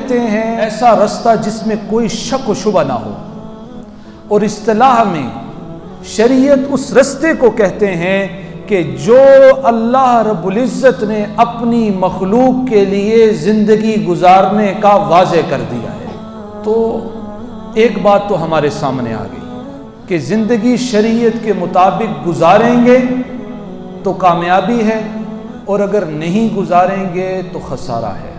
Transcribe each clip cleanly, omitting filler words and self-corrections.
کہتے ہیں ایسا رستہ جس میں کوئی شک و شبہ نہ ہو، اور اصطلاح میں شریعت اس رستے کو کہتے ہیں کہ جو اللہ رب العزت نے اپنی مخلوق کے لیے زندگی گزارنے کا واضح کر دیا ہے۔ تو ایک بات تو ہمارے سامنے آ گئی کہ زندگی شریعت کے مطابق گزاریں گے تو کامیابی ہے، اور اگر نہیں گزاریں گے تو خسارہ ہے۔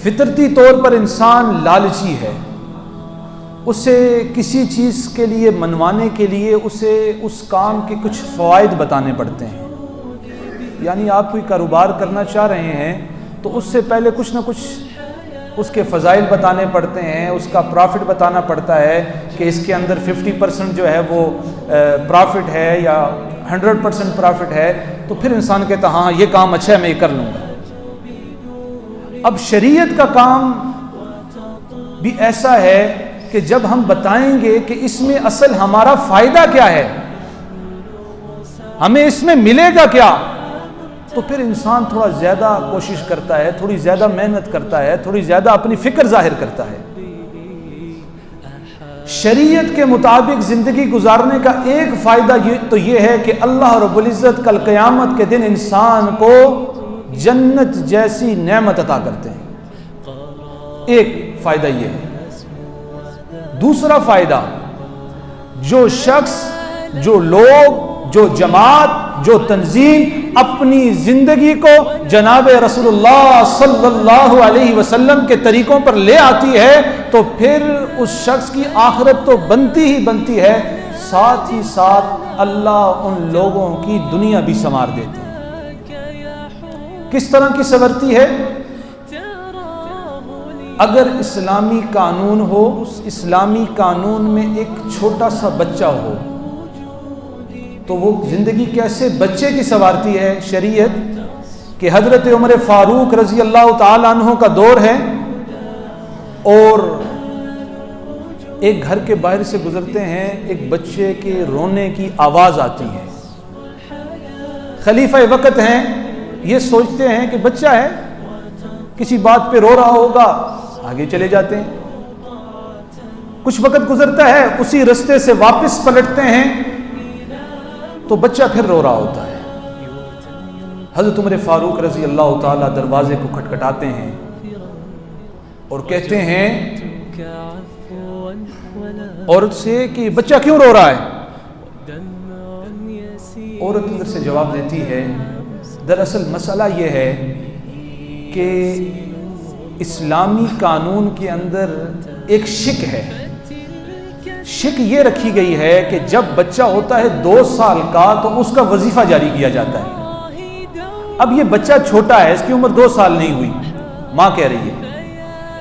فطرتی طور پر انسان لالچی ہے، اسے کسی چیز کے لیے منوانے کے لیے اسے اس کام کے کچھ فوائد بتانے پڑتے ہیں۔ یعنی آپ کوئی کاروبار کرنا چاہ رہے ہیں تو اس سے پہلے کچھ نہ کچھ اس کے فضائل بتانے پڑتے ہیں، اس کا پرافٹ بتانا پڑتا ہے کہ اس کے اندر 50% جو ہے وہ پرافٹ ہے یا 100% پرافٹ ہے، تو پھر انسان کہتا ہاں یہ کام اچھا ہے، میں یہ کر لوں گا۔ اب شریعت کا کام بھی ایسا ہے کہ جب ہم بتائیں گے کہ اس میں اصل ہمارا فائدہ کیا ہے، ہمیں اس میں ملے گا کیا، تو پھر انسان تھوڑا زیادہ کوشش کرتا ہے، تھوڑی زیادہ محنت کرتا ہے، تھوڑی زیادہ اپنی فکر ظاہر کرتا ہے۔ شریعت کے مطابق زندگی گزارنے کا ایک فائدہ تو یہ ہے کہ اللہ رب العزت کل قیامت کے دن انسان کو جنت جیسی نعمت عطا کرتے ہیں۔ ایک فائدہ یہ ہے۔ دوسرا فائدہ، جو شخص، جو لوگ، جو جماعت، جو تنظیم اپنی زندگی کو جناب رسول اللہ صلی اللہ علیہ وسلم کے طریقوں پر لے آتی ہے تو پھر اس شخص کی آخرت تو بنتی ہی بنتی ہے، ساتھ ہی ساتھ اللہ ان لوگوں کی دنیا بھی سنوار دیتی ہے۔ کس طرح کی سنورتی ہے؟ اگر اسلامی قانون ہو، اس اسلامی قانون میں ایک چھوٹا سا بچہ ہو تو وہ زندگی کیسے بچے کی سنوارتی ہے شریعت، کہ حضرت عمر فاروق رضی اللہ تعالیٰ عنہ کا دور ہے اور ایک گھر کے باہر سے گزرتے ہیں، ایک بچے کے رونے کی آواز آتی ہے۔ خلیفہ وقت ہیں، یہ سوچتے ہیں کہ بچہ ہے، کسی بات پہ رو رہا ہوگا، آگے چلے جاتے ہیں۔ کچھ وقت گزرتا ہے، اسی رستے سے واپس پلٹتے ہیں تو بچہ پھر رو رہا ہوتا ہے۔ حضرت عمر فاروق رضی اللہ تعالیٰ دروازے کو کھٹکھٹاتے ہیں اور کہتے ہیں عورت سے کہ بچہ کیوں رو رہا ہے؟ عورت اندر سے جواب دیتی ہے دراصل مسئلہ یہ ہے کہ اسلامی قانون کے اندر ایک شک ہے۔ شک یہ رکھی گئی ہے کہ جب بچہ ہوتا ہے 2 سال کا تو اس کا وظیفہ جاری کیا جاتا ہے۔ اب یہ بچہ چھوٹا ہے، اس کی عمر 2 سال نہیں ہوئی، ماں کہہ رہی ہے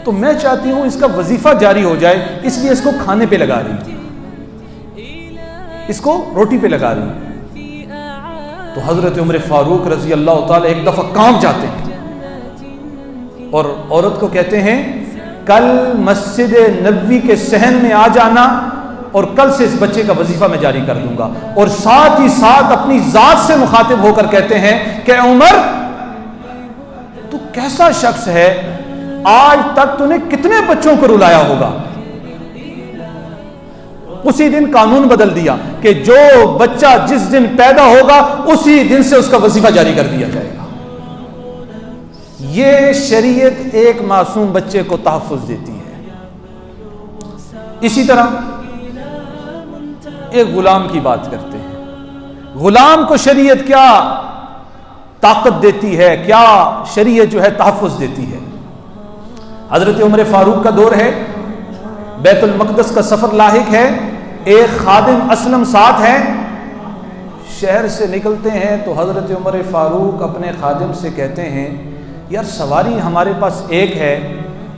تو میں چاہتی ہوں اس کا وظیفہ جاری ہو جائے، اس لیے اس کو کھانے پہ لگا رہی ہوں، اس کو روٹی پہ لگا رہی ہوں۔ تو حضرت عمر فاروق رضی اللہ تعالی ایک دفعہ کانپ جاتے ہیں اور عورت کو کہتے ہیں کل مسجد نبوی کے صحن میں آ جانا اور کل سے اس بچے کا وظیفہ میں جاری کر دوں گا، اور ساتھ ہی ساتھ اپنی ذات سے مخاطب ہو کر کہتے ہیں کہ عمر تو کیسا شخص ہے، آج تک تو نے کتنے بچوں کو رلایا ہوگا۔ اسی دن قانون بدل دیا کہ جو بچہ جس دن پیدا ہوگا اسی دن سے اس کا وظیفہ جاری کر دیا جائے گا۔ یہ شریعت ایک معصوم بچے کو تحفظ دیتی ہے۔ اسی طرح ایک غلام کی بات کرتے ہیں، غلام کو شریعت کیا طاقت دیتی ہے، کیا شریعت جو ہے تحفظ دیتی ہے۔ حضرت عمر فاروق کا دور ہے، بیت المقدس کا سفر لاحق ہے، ایک خادم اسلم ساتھ ہے، شہر سے نکلتے ہیں تو حضرت عمر فاروق اپنے خادم سے کہتے ہیں یار سواری ہمارے پاس ایک ہے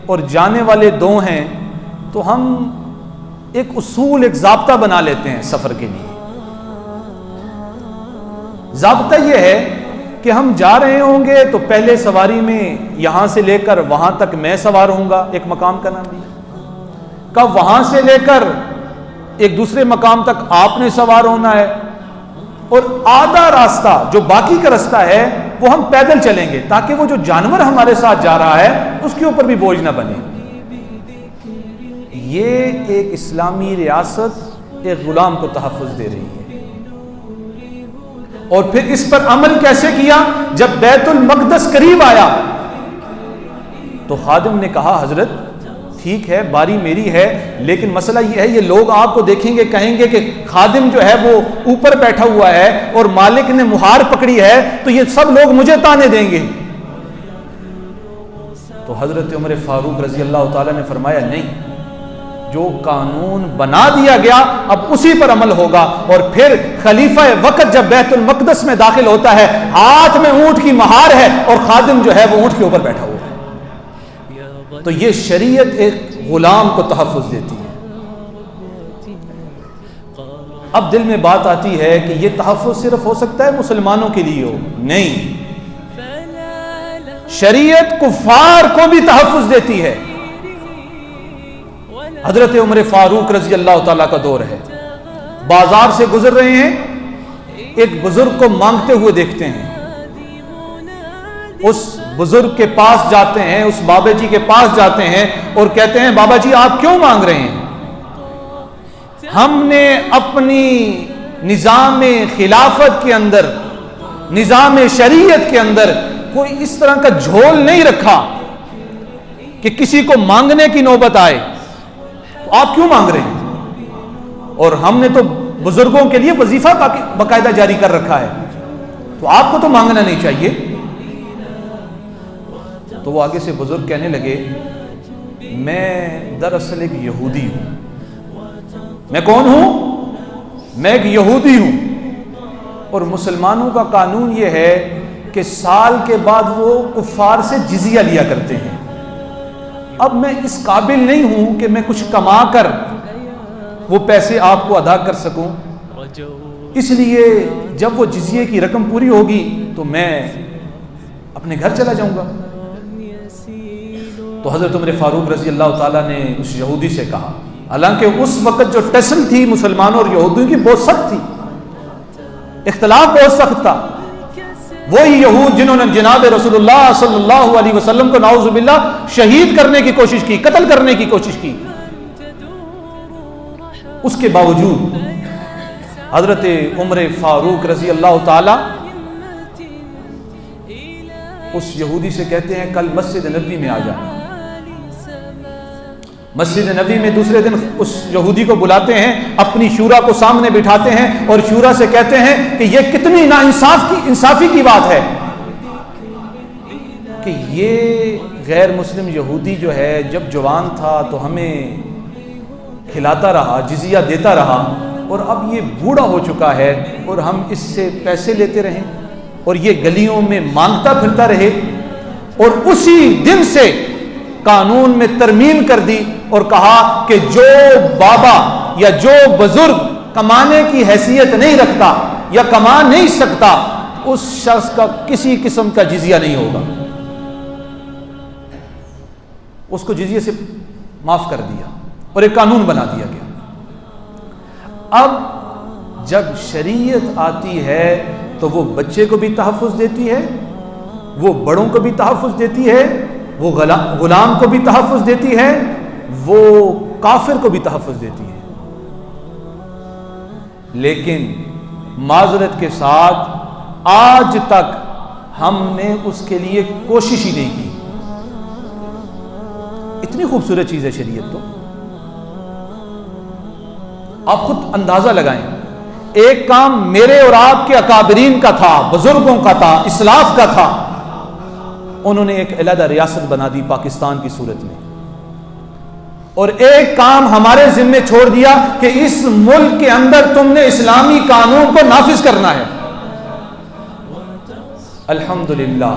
اور جانے والے 2 ہیں، تو ہم ایک اصول، ایک ضابطہ بنا لیتے ہیں سفر کے لیے۔ ضابطہ یہ ہے کہ ہم جا رہے ہوں گے تو پہلے سواری میں یہاں سے لے کر وہاں تک میں سوار ہوں گا، ایک مقام کا نام دیا، کب وہاں سے لے کر ایک دوسرے مقام تک آپ نے سوار ہونا ہے، اور آدھا راستہ جو باقی کا راستہ ہے وہ ہم پیدل چلیں گے تاکہ وہ جو جانور ہمارے ساتھ جا رہا ہے اس کے اوپر بھی بوجھ نہ بنے. یہ ایک اسلامی ریاست ایک غلام کو تحفظ دے رہی ہے. اور پھر اس پر عمل کیسے کیا؟ جب بیت المقدس قریب آیا تو خادم نے کہا حضرت ٹھیک ہے باری میری ہے، لیکن مسئلہ یہ ہے یہ لوگ آپ کو دیکھیں گے کہیں گے کہ خادم جو ہے وہ اوپر بیٹھا ہوا ہے اور مالک نے مہار پکڑی ہے، تو یہ سب لوگ مجھے تانے دیں گے. تو حضرت عمر فاروق رضی اللہ تعالیٰ نے فرمایا نہیں، جو قانون بنا دیا گیا اب اسی پر عمل ہوگا. اور پھر خلیفہ وقت جب بیت المقدس میں داخل ہوتا ہے، ہاتھ میں اونٹ کی مہار ہے اور خادم جو ہے وہ اونٹ کے اوپر بیٹھا ہوا ہے. تو یہ شریعت ایک غلام کو تحفظ دیتی ہے. اب دل میں بات آتی ہے کہ یہ تحفظ صرف ہو سکتا ہے مسلمانوں کے لیے ہو؟ نہیں، شریعت کفار کو بھی تحفظ دیتی ہے. حضرت عمر فاروق رضی اللہ تعالیٰ کا دور ہے، بازار سے گزر رہے ہیں، ایک بزرگ کو مانگتے ہوئے دیکھتے ہیں. اس بزرگ کے پاس جاتے ہیں، اس بابا جی کے پاس جاتے ہیں اور کہتے ہیں بابا جی آپ کیوں مانگ رہے ہیں؟ ہم نے اپنی نظام خلافت کے اندر، نظام شریعت کے اندر کوئی اس طرح کا جھول نہیں رکھا کہ کسی کو مانگنے کی نوبت آئے. تو آپ کیوں مانگ رہے ہیں؟ اور ہم نے تو بزرگوں کے لیے وظیفہ باقاعدہ جاری کر رکھا ہے، تو آپ کو تو مانگنا نہیں چاہیے. تو وہ آگے سے بزرگ کہنے لگے میں دراصل ایک یہودی ہوں. میں کون ہوں؟ میں ایک یہودی ہوں، اور مسلمانوں کا قانون یہ ہے کہ سال کے بعد وہ کفار سے جزیہ لیا کرتے ہیں. اب میں اس قابل نہیں ہوں کہ میں کچھ کما کر وہ پیسے آپ کو ادا کر سکوں، اس لیے جب وہ جزیے کی رقم پوری ہوگی تو میں اپنے گھر چلا جاؤں گا. تو حضرت عمر فاروق رضی اللہ تعالیٰ نے اس یہودی سے کہا، حالانکہ اس وقت جو ٹیسن تھی مسلمانوں اور یہودیوں کی بہت سخت تھی، اختلاف بہت سخت تھا. وہی یہود جنہوں نے جناب رسول اللہ صلی اللہ علیہ وسلم کو نعوذ باللہ شہید کرنے کی کوشش کی، قتل کرنے کی کوشش کی، اس کے باوجود حضرت عمر فاروق رضی اللہ تعالی اس یہودی سے کہتے ہیں کل مسجد نبوی میں آ جانا. مسجد نبوی میں دوسرے دن اس یہودی کو بلاتے ہیں، اپنی شورا کو سامنے بٹھاتے ہیں اور شورا سے کہتے ہیں کہ یہ کتنی انصافی کی بات ہے کہ یہ غیر مسلم یہودی جو ہے جب جوان تھا تو ہمیں کھلاتا رہا، جزیہ دیتا رہا، اور اب یہ بوڑھا ہو چکا ہے اور ہم اس سے پیسے لیتے رہیں اور یہ گلیوں میں مانگتا پھرتا رہے. اور اسی دن سے قانون میں ترمیم کر دی اور کہا کہ جو بابا یا جو بزرگ کمانے کی حیثیت نہیں رکھتا یا کما نہیں سکتا اس شخص کا کسی قسم کا جزیہ نہیں ہوگا. اس کو جزیے سے معاف کر دیا اور ایک قانون بنا دیا گیا. اب جب شریعت آتی ہے تو وہ بچے کو بھی تحفظ دیتی ہے، وہ بڑوں کو بھی تحفظ دیتی ہے، وہ غلام کو بھی تحفظ دیتی ہے، وہ کافر کو بھی تحفظ دیتی ہے. لیکن معذرت کے ساتھ آج تک ہم نے اس کے لیے کوشش ہی نہیں کی. اتنی خوبصورت چیز ہے شریعت. تو آپ خود اندازہ لگائیں، ایک کام میرے اور آپ کے اکابرین کا تھا، بزرگوں کا تھا، اسلاف کا تھا، انہوں نے ایک علیحدہ ریاست بنا دی پاکستان کی صورت میں، اور ایک کام ہمارے ذمے چھوڑ دیا کہ اس ملک کے اندر تم نے اسلامی قانون کو نافذ کرنا ہے. الحمدللہ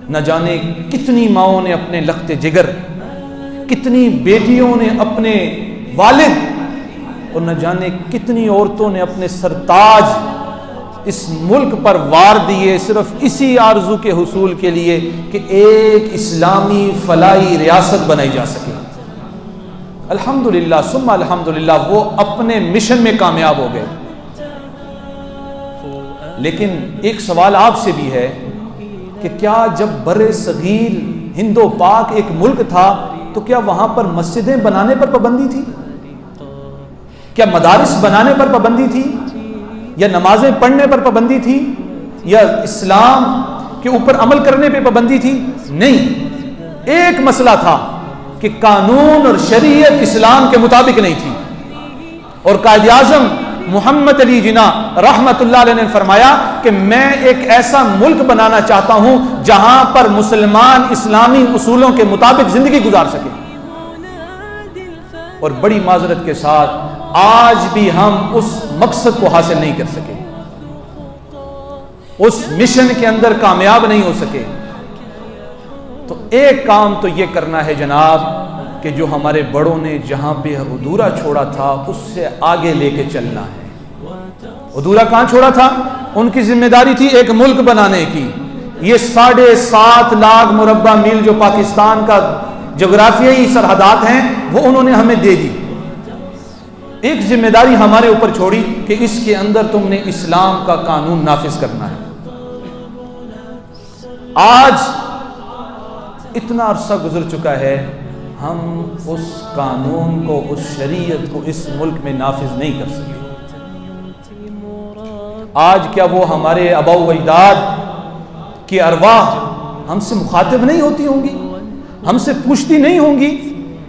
نہ جانے کتنی ماؤں نے اپنے لخت جگر، کتنی بیٹیوں نے اپنے والد، اور نہ جانے کتنی عورتوں نے اپنے سرتاج اس ملک پر وار دیے صرف اسی آرزو کے حصول کے لیے کہ ایک اسلامی فلاحی ریاست بنائی جا سکے. الحمدللہ ثم الحمدللہ وہ اپنے مشن میں کامیاب ہو گئے. لیکن ایک سوال آپ سے بھی ہے کہ کیا جب بر صغیر ہند و پاک ایک ملک تھا تو کیا وہاں پر مسجدیں بنانے پر پابندی تھی؟ کیا مدارس بنانے پر پابندی تھی؟ یا نمازیں پڑھنے پر پابندی تھی؟ یا اسلام کے اوپر عمل کرنے پہ پابندی تھی؟ نہیں، ایک مسئلہ تھا کہ قانون اور شریعت اسلام کے مطابق نہیں تھی، اور قائد اعظم محمد علی جناح رحمت اللہ علیہ نے فرمایا کہ میں ایک ایسا ملک بنانا چاہتا ہوں جہاں پر مسلمان اسلامی اصولوں کے مطابق زندگی گزار سکے۔ اور بڑی معذرت کے ساتھ آج بھی ہم اس مقصد کو حاصل نہیں کر سکے، اس مشن کے اندر کامیاب نہیں ہو سکے۔ تو ایک کام تو یہ کرنا ہے جناب کہ جو ہمارے بڑوں نے جہاں پہ ادھورا چھوڑا تھا اس سے آگے لے کے چلنا ہے۔ ادھورا کہاں چھوڑا تھا؟ ان کی ذمہ داری تھی ایک ملک بنانے کی۔ یہ 7.5 لاکھ مربع میل جو پاکستان کا جغرافیائی سرحدات ہیں وہ انہوں نے ہمیں دے دی۔ ایک ذمہ داری ہمارے اوپر چھوڑی کہ اس کے اندر تم نے اسلام کا قانون نافذ کرنا ہے۔ آج اتنا عرصہ گزر چکا ہے، ہم اس قانون کو، اس شریعت کو اس ملک میں نافذ نہیں کر سکے۔ آج کیا وہ ہمارے آباء و اجداد کی ارواح ہم سے مخاطب نہیں ہوتی ہوں گی؟ ہم سے پوچھتی نہیں ہوں گی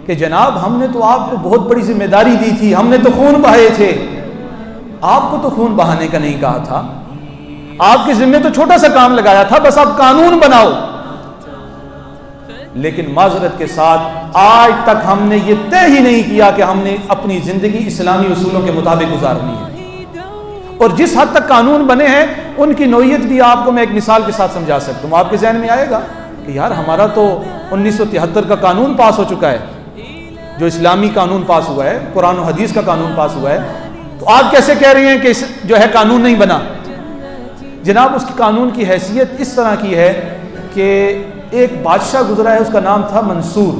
کہ جناب ہم نے تو آپ کو بہت بڑی ذمہ داری دی تھی، ہم نے تو خون بہائے تھے، آپ کو تو خون بہانے کا نہیں کہا تھا، آپ کے ذمہ تو چھوٹا سا کام لگایا تھا، بس آپ قانون بناؤ۔ لیکن معذرت کے ساتھ آج تک ہم نے یہ طے ہی نہیں کیا کہ ہم نے اپنی زندگی اسلامی اصولوں کے مطابق گزارنی ہے۔ اور جس حد تک قانون بنے ہیں ان کی نوعیت بھی آپ کو میں ایک مثال کے ساتھ سمجھا سکتا ہوں۔ آپ کے ذہن میں آئے گا کہ یار ہمارا تو 1973 کا قانون پاس ہو چکا ہے، جو اسلامی قانون پاس ہوا ہے، قرآن و حدیث کا قانون پاس ہوا ہے، تو آپ کیسے کہہ رہے ہیں کہ جو ہے قانون نہیں بنا؟ جناب اس کی قانون کی حیثیت اس طرح کی ہے کہ ایک بادشاہ گزرا ہے، اس کا نام تھا منصور۔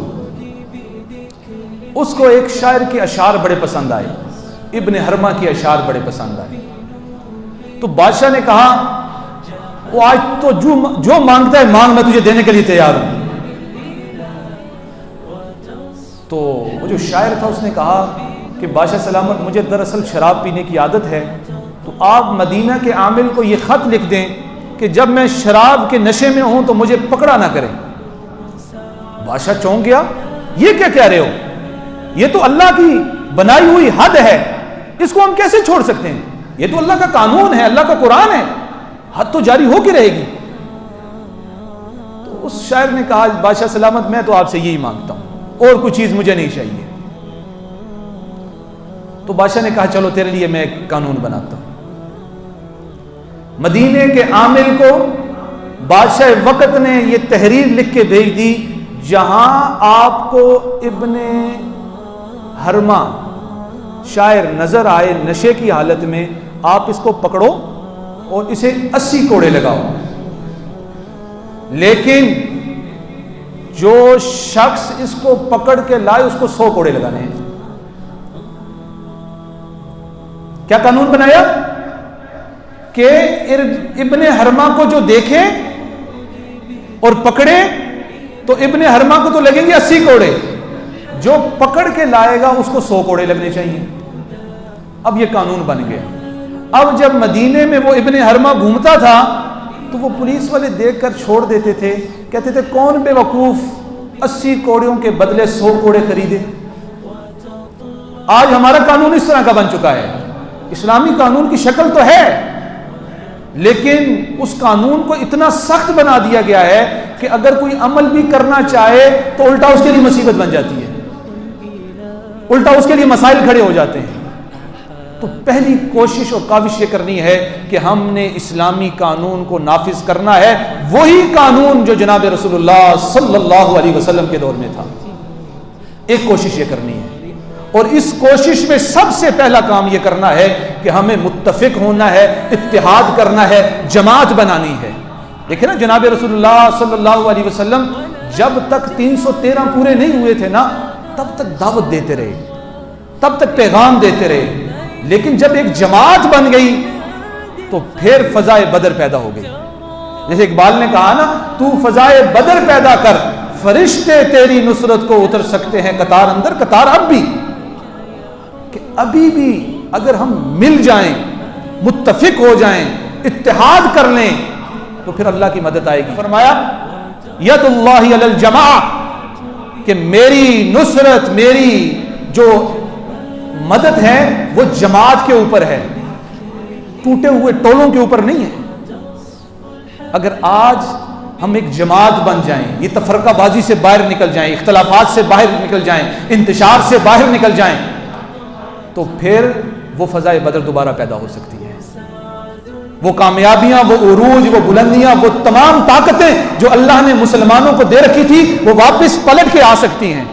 اس کو ایک شاعر کے اشعار بڑے پسند آئے، ابن حرمہ کے اشعار بڑے پسند آئے، تو بادشاہ نے کہا وہ آج تو جو مانگتا ہے مانگ، میں تجھے دینے کے لیے تیار ہوں۔ تو وہ جو شاعر تھا اس نے کہا کہ بادشاہ سلامت، مجھے دراصل شراب پینے کی عادت ہے، تو آپ مدینہ کے عامل کو یہ خط لکھ دیں کہ جب میں شراب کے نشے میں ہوں تو مجھے پکڑا نہ کرے۔ بادشاہ چونک گیا، یہ کیا کہہ رہے ہو؟ یہ تو اللہ کی بنائی ہوئی حد ہے، اس کو ہم کیسے چھوڑ سکتے ہیں؟ یہ تو اللہ کا قانون ہے، اللہ کا قرآن ہے، حد تو جاری ہو کے رہے گی۔ تو اس شاعر نے کہا بادشاہ سلامت میں تو آپ سے یہی مانگتا ہوں، اور کوئی چیز مجھے نہیں چاہیے۔ تو بادشاہ نے کہا چلو تیرے لیے میں ایک قانون بناتا ہوں۔ مدینے کے عامل کو بادشاہ وقت نے یہ تحریر لکھ کے بھیج دی، جہاں آپ کو ابن حرمہ شاعر نظر آئے نشے کی حالت میں، آپ اس کو پکڑو اور اسے 80 کوڑے لگاؤ، لیکن جو شخص اس کو پکڑ کے لائے اس کو 100 کوڑے لگانے ہیں۔ کیا قانون بنایا کہ ابن حرمہ کو جو دیکھے اور پکڑے تو ابن حرمہ کو تو لگیں گے 80 کوڑے، جو پکڑ کے لائے گا اس کو 100 کوڑے لگنے چاہیے۔ اب یہ قانون بن گیا۔ اب جب مدینے میں وہ ابن حرمہ گھومتا تھا تو وہ پولیس والے دیکھ کر چھوڑ دیتے تھے، کہتے تھے کون بے وقوف 80 کوڑوں کے بدلے 100 کوڑے خریدے۔ آج ہمارا قانون اس طرح کا بن چکا ہے، اسلامی قانون کی شکل تو ہے، لیکن اس قانون کو اتنا سخت بنا دیا گیا ہے کہ اگر کوئی عمل بھی کرنا چاہے تو الٹا اس کے لیے مصیبت بن جاتی ہے، الٹا اس کے لیے مسائل کھڑے ہو جاتے ہیں۔ تو پہلی کوشش اور کاوش یہ کرنی ہے کہ ہم نے اسلامی قانون کو نافذ کرنا ہے، وہی قانون جو جناب رسول اللہ صلی اللہ علیہ وسلم کے دور میں تھا۔ ایک کوشش یہ کرنی ہے، اور اس کوشش میں سب سے پہلا کام یہ کرنا ہے کہ ہمیں متفق ہونا ہے، اتحاد کرنا ہے، جماعت بنانی ہے۔ دیکھیں نا جناب رسول اللہ صلی اللہ علیہ وسلم جب تک 313 پورے نہیں ہوئے تھے نا، تب تک دعوت دیتے رہے، تب تک پیغام دیتے رہے، لیکن جب ایک جماعت بن گئی تو پھر فضائے بدر پیدا ہو گئی. جیسے اقبال نے کہا نا، تو فضائے بدر پیدا کر، فرشتے تیری نصرت کو اتر سکتے ہیں قطار اندر قطار. اب بھی کہ ابھی بھی اگر ہم مل جائیں، متفق ہو جائیں، اتحاد کر لیں تو پھر اللہ کی مدد آئے گی. فرمایا ید اللہ علی الجماع، کہ میری نصرت، میری جو مدد ہے وہ جماعت کے اوپر ہے، ٹوٹے ہوئے ٹولوں کے اوپر نہیں ہے. اگر آج ہم ایک جماعت بن جائیں، یہ تفرقہ بازی سے باہر نکل جائیں، اختلافات سے باہر نکل جائیں، انتشار سے باہر نکل جائیں، تو پھر وہ فضائے بدر دوبارہ پیدا ہو سکتی ہے. وہ کامیابیاں، وہ عروج، وہ بلندیاں، وہ تمام طاقتیں جو اللہ نے مسلمانوں کو دے رکھی تھی وہ واپس پلٹ کے آ سکتی ہیں.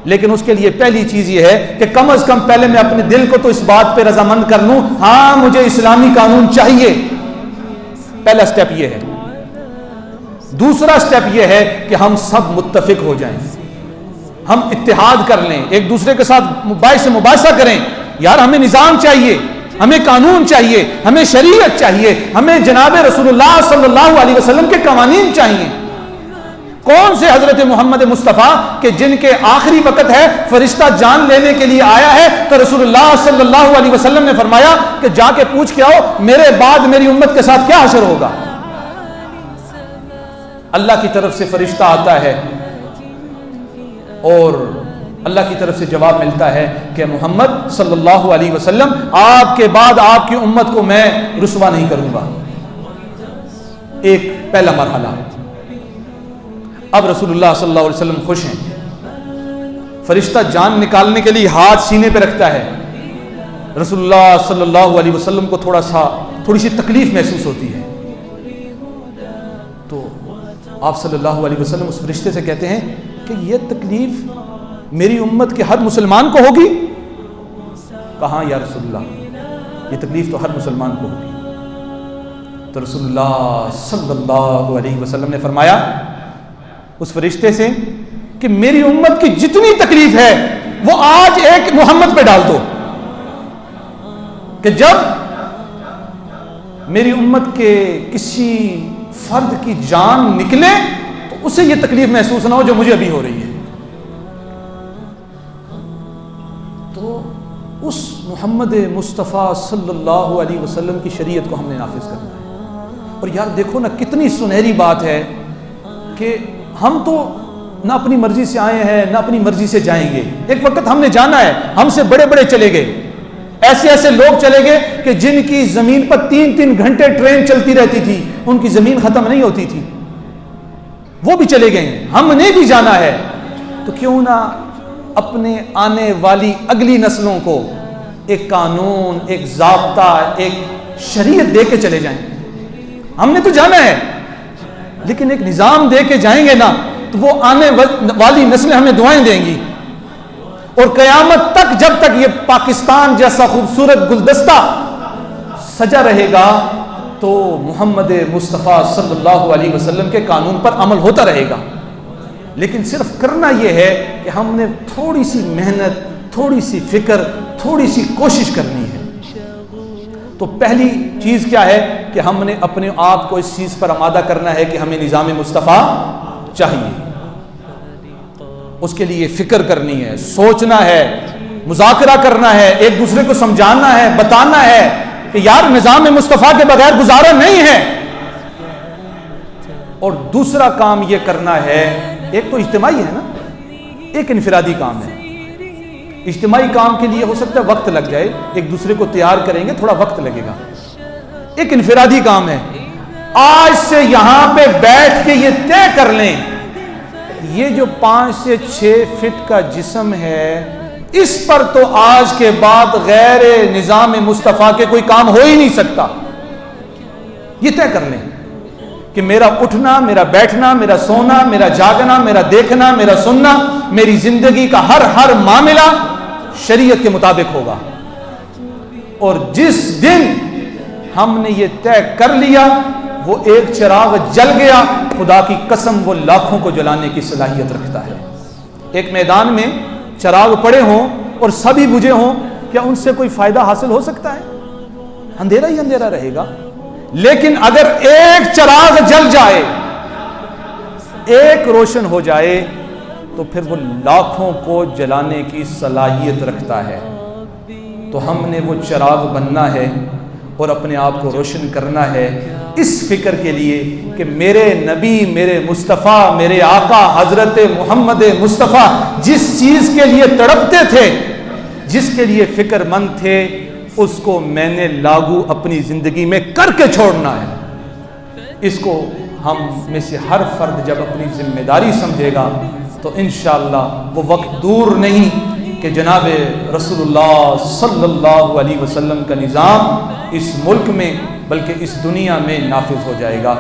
لیکن اس کے لیے پہلی چیز یہ ہے کہ کم از کم پہلے میں اپنے دل کو تو اس بات پہ رضامند کر لوں، ہاں مجھے اسلامی قانون چاہیے. پہلا سٹیپ یہ ہے. دوسرا سٹیپ یہ ہے کہ ہم سب متفق ہو جائیں، ہم اتحاد کر لیں، ایک دوسرے کے ساتھ مباحثہ کریں. یار ہمیں نظام چاہیے، ہمیں قانون چاہیے، ہمیں شریعت چاہیے، ہمیں جناب رسول اللہ صلی اللہ علیہ وسلم کے قوانین چاہیے. کون سے حضرت محمد مصطفیٰ کہ جن کے آخری وقت ہے، فرشتہ جان لینے کے لیے آیا ہے، تو رسول اللہ صلی اللہ علیہ وسلم نے فرمایا کہ جا کے پوچھ کے آؤ میرے بعد میری امت کے ساتھ کیا حشر ہوگا. اللہ کی طرف سے فرشتہ آتا ہے اور اللہ کی طرف سے جواب ملتا ہے کہ محمد صلی اللہ علیہ وسلم آپ کے بعد آپ کی امت کو میں رسوا نہیں کروں گا. ایک پہلا مرحلہ. اب رسول اللہ صلی اللہ علیہ وسلم خوش ہیں. فرشتہ جان نکالنے کے لیے ہاتھ سینے پہ رکھتا ہے. رسول اللہ صلی اللہ علیہ وسلم کو تھوڑی سی تکلیف محسوس ہوتی ہے. تو آپ صلی اللہ علیہ وسلم اس فرشتے سے کہتے ہیں کہ یہ تکلیف میری امت کے ہر مسلمان کو ہوگی. کہاں یا رسول اللہ، یہ تکلیف تو ہر مسلمان کو ہوگی. تو رسول اللہ صلی اللہ علیہ وسلم نے فرمایا اس فرشتے سے کہ میری امت کی جتنی تکلیف ہے وہ آج ایک محمد پہ ڈال دو، کہ جب میری امت کے کسی فرد کی جان نکلے تو اسے یہ تکلیف محسوس نہ ہو جو مجھے ابھی ہو رہی ہے. تو اس محمد مصطفیٰ صلی اللہ علیہ وسلم کی شریعت کو ہم نے نافذ کرنا ہے. اور یار دیکھو نا کتنی سنہری بات ہے کہ ہم تو نہ اپنی مرضی سے آئے ہیں نہ اپنی مرضی سے جائیں گے. ایک وقت ہم نے جانا ہے، ہم سے بڑے بڑے چلے گئے، ایسے لوگ چلے گئے کہ جن کی زمین پر 3 گھنٹے ٹرین چلتی رہتی تھی، ان کی زمین ختم نہیں ہوتی تھی، وہ بھی چلے گئے. ہم نے بھی جانا ہے، تو کیوں نہ اپنے آنے والی اگلی نسلوں کو ایک قانون، ایک ضابطہ، ایک شریعت دے کے چلے جائیں. ہم نے تو جانا ہے لیکن ایک نظام دے کے جائیں گے نا تو وہ آنے والی نسلیں ہمیں دعائیں دیں گی. اور قیامت تک جب تک یہ پاکستان جیسا خوبصورت گلدستہ سجا رہے گا تو محمد مصطفیٰ صلی اللہ علیہ وسلم کے قانون پر عمل ہوتا رہے گا. لیکن صرف کرنا یہ ہے کہ ہم نے تھوڑی سی محنت، تھوڑی سی فکر، تھوڑی سی کوشش کرنی ہے. تو پہلی چیز کیا ہے کہ ہم نے اپنے آپ کو اس چیز پر آمادہ کرنا ہے کہ ہمیں نظام مصطفیٰ چاہیے. اس کے لیے فکر کرنی ہے، سوچنا ہے، مذاکرہ کرنا ہے، ایک دوسرے کو سمجھانا ہے، بتانا ہے کہ یار نظام مصطفیٰ کے بغیر گزارا نہیں ہے. اور دوسرا کام یہ کرنا ہے، ایک تو اجتماعی ہے نا، ایک انفرادی کام ہے. اجتماعی کام کے لیے ہو سکتا ہے وقت لگ جائے، ایک دوسرے کو تیار کریں گے تھوڑا وقت لگے گا. ایک انفرادی کام ہے، آج سے یہاں پہ بیٹھ کے یہ طے کر لیں یہ جو 5 سے 6 فٹ کا جسم ہے اس پر تو آج کے بعد غیر نظام مصطفیٰ کے کوئی کام ہو ہی نہیں سکتا. یہ طے کر لیں کہ میرا اٹھنا، میرا بیٹھنا، میرا سونا، میرا جاگنا، میرا دیکھنا، میرا سننا، میری زندگی کا ہر معاملہ شریعت کے مطابق ہوگا. اور جس دن ہم نے یہ طے کر لیا وہ ایک چراغ جل گیا، خدا کی قسم وہ لاکھوں کو جلانے کی صلاحیت رکھتا ہے. ایک میدان میں چراغ پڑے ہوں اور سبھی بجھے ہوں، کیا ان سے کوئی فائدہ حاصل ہو سکتا ہے؟ اندھیرا ہی اندھیرا رہے گا. لیکن اگر ایک چراغ جل جائے، ایک روشن ہو جائے، تو پھر وہ لاکھوں کو جلانے کی صلاحیت رکھتا ہے. تو ہم نے وہ چراغ بننا ہے اور اپنے آپ کو روشن کرنا ہے اس فکر کے لیے کہ میرے نبی، میرے مصطفیٰ، میرے آقا حضرت محمد مصطفیٰ جس چیز کے لیے تڑپتے تھے، جس کے لیے فکر مند تھے، اس کو میں نے لاگو اپنی زندگی میں کر کے چھوڑنا ہے. اس کو ہم میں سے ہر فرد جب اپنی ذمہ داری سمجھے گا تو انشاءاللہ وہ وقت دور نہیں کہ جناب رسول اللہ صلی اللہ علیہ وسلم کا نظام اس ملک میں بلکہ اس دنیا میں نافذ ہو جائے گا.